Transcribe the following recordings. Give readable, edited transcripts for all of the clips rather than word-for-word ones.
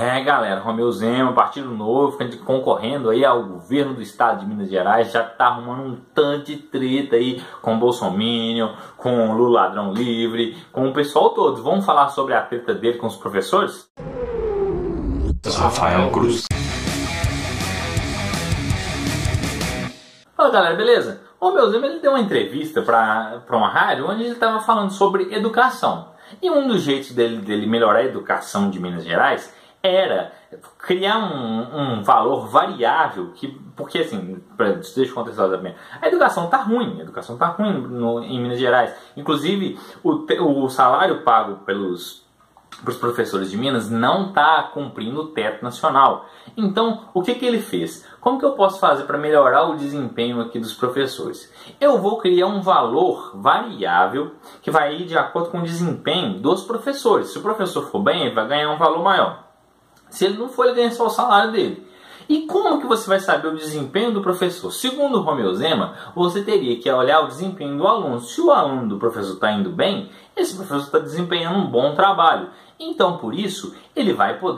Galera, Romeu Zema, Partido Novo, concorrendo aí ao governo do estado de Minas Gerais, já tá arrumando um tanto de treta aí com o Bolsominion, com o Lula ladrão livre, com o pessoal todo. Vamos falar sobre a treta dele com os professores? Rafael Cruz. Fala galera, beleza? O Romeu Zema, ele deu uma entrevista para uma rádio onde ele estava falando sobre educação. E um dos jeitos dele melhorar a educação de Minas Gerais era criar um valor variável, porque assim, deixa eu contextualizar bem, a educação está ruim em Minas Gerais. Inclusive, o salário pago para os professores de Minas não está cumprindo o teto nacional. Então, o que ele fez? Como que eu posso fazer para melhorar o desempenho aqui dos professores? Eu vou criar um valor variável que vai ir de acordo com o desempenho dos professores. Se o professor for bem, ele vai ganhar um valor maior. Se ele não for, ele ganha só o salário dele. E como que você vai saber o desempenho do professor? Segundo o Romeu Zema, você teria que olhar o desempenho do aluno. Se o aluno do professor está indo bem, esse professor está desempenhando um bom trabalho. Então, por isso,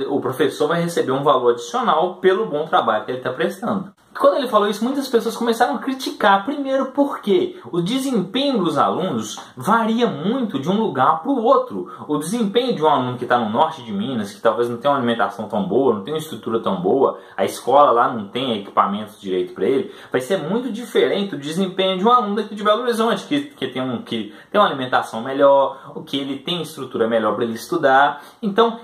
o professor vai receber um valor adicional pelo bom trabalho que ele está prestando. Quando ele falou isso, muitas pessoas começaram a criticar. Primeiro porque o desempenho dos alunos varia muito de um lugar para o outro. O desempenho de um aluno que está no norte de Minas, que talvez não tenha uma alimentação tão boa, não tenha uma estrutura tão boa, a escola lá não tem equipamentos direito para ele, vai ser muito diferente do desempenho de um aluno daqui de Belo Horizonte, que tem uma alimentação melhor, que ele tem estrutura melhor para ele estudar. Então,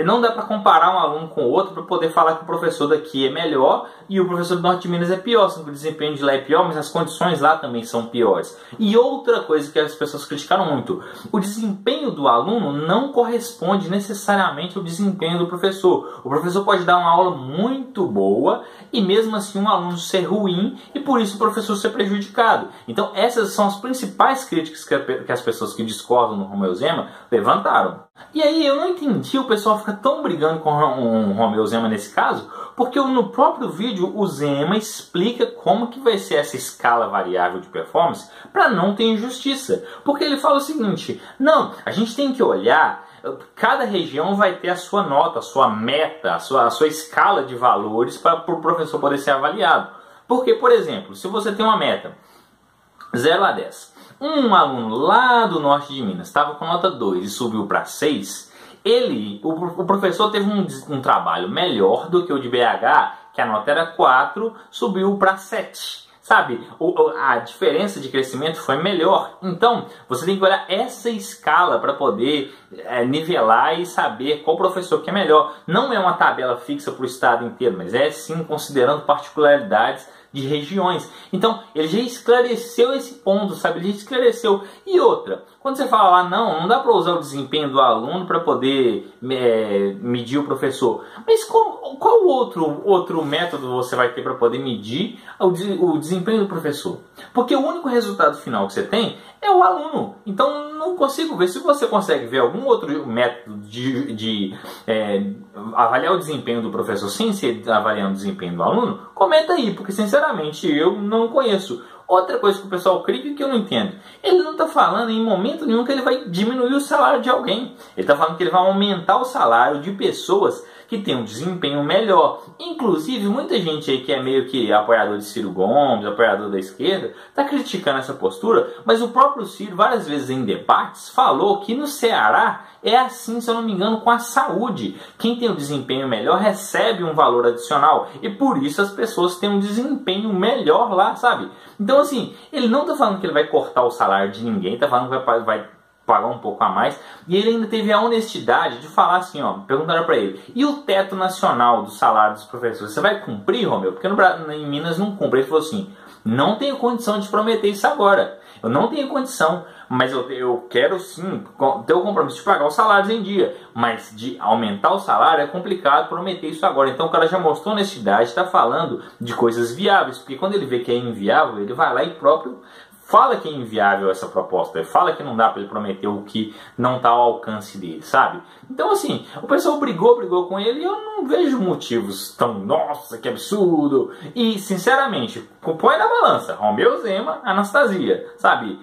não dá para comparar um aluno com o outro para poder falar que o professor daqui é melhor e o professor do norte de Minas é pior, sendo que o desempenho de lá é pior, mas as condições lá também são piores. E outra coisa que as pessoas criticaram muito, o desempenho do aluno não corresponde necessariamente ao desempenho do professor. O professor pode dar uma aula muito boa e mesmo assim um aluno ser ruim e por isso o professor ser prejudicado. Então essas são as principais críticas que as pessoas que discordam do Romeu Zema levantaram. E aí eu não entendi o pessoal ficar tão brigando com o Romeu Zema nesse caso, porque no próprio vídeo o Zema explica como que vai ser essa escala variável de performance para não ter injustiça. Porque ele fala o seguinte, não, a gente tem que olhar, cada região vai ter a sua nota, a sua meta, a sua escala de valores para o professor poder ser avaliado. Porque, por exemplo, se você tem uma meta 0 a 10, um aluno lá do norte de Minas estava com nota 2 e subiu para 6, o professor teve um trabalho melhor do que o de BH, que a nota era 4, subiu para 7. Sabe, a diferença de crescimento foi melhor. Então, você tem que olhar essa escala para poder nivelar e saber qual professor que é melhor. Não é uma tabela fixa para o estado inteiro, mas é sim considerando particularidades de regiões. Então, ele já esclareceu esse ponto, sabe? Ele já esclareceu. E outra, quando você fala lá, não dá para usar o desempenho do aluno para poder medir o professor. Mas qual outro método você vai ter para poder medir o desempenho do professor? Porque o único resultado final que você tem é o aluno. Então, não consigo ver. Se você consegue ver algum outro método de avaliar o desempenho do professor sem ser avaliando o desempenho do aluno, comenta aí, porque sinceramente eu não conheço. Outra coisa que o pessoal critica que eu não entendo, ele não está falando em momento nenhum que ele vai diminuir o salário de alguém. Ele está falando que ele vai aumentar o salário de pessoas que têm um desempenho melhor. Inclusive, muita gente aí que é meio que apoiador de Ciro Gomes, apoiador da esquerda, está criticando essa postura, mas o próprio Ciro, várias vezes em debates, falou que no Ceará é assim, se eu não me engano, com a saúde. Quem tem um desempenho melhor recebe um valor adicional e por isso as pessoas têm um desempenho melhor lá, sabe? Então, assim, ele não está falando que ele vai cortar o salário de ninguém, está falando que vai pagar um pouco a mais. E ele ainda teve a honestidade de falar assim, ó, perguntaram para ele, e o teto nacional do salário dos professores, você vai cumprir, Romeu? Porque em Minas não cumpre. Ele falou assim, não tenho condição de prometer isso agora. Eu não tenho condição, mas eu quero sim ter o compromisso de pagar os salários em dia. Mas de aumentar o salário é complicado prometer isso agora. Então o cara já mostrou honestidade, está falando de coisas viáveis. Porque quando ele vê que é inviável, ele vai lá e próprio fala que é inviável essa proposta, fala que não dá para ele prometer o que não está ao alcance dele, sabe? Então assim, o pessoal brigou com ele e eu não vejo motivos tão, nossa, que absurdo. E sinceramente, põe na balança, Romeu Zema, Anastasia, sabe?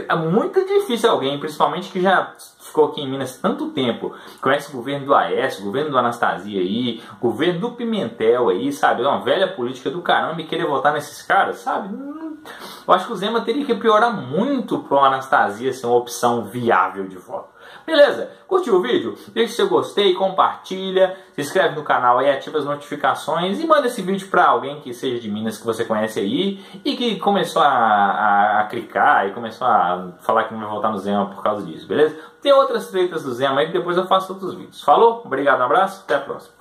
É muito difícil alguém, principalmente que já ficou aqui em Minas tanto tempo, conhece o governo do Aécio, o governo do Anastasia aí, o governo do Pimentel aí, sabe? É uma velha política do caramba e querer votar nesses caras, sabe? Eu acho que o Zema teria que piorar muito para o Anastasia ser uma opção viável de voto. Beleza? Curtiu o vídeo? Deixa seu gostei, compartilha, se inscreve no canal aí, ativa as notificações e manda esse vídeo para alguém que seja de Minas que você conhece aí e que começou a clicar e começou a falar que não vai votar no Zema por causa disso, beleza? Tem outras tretas do Zema aí que depois eu faço outros vídeos. Falou? Obrigado, um abraço, até a próxima.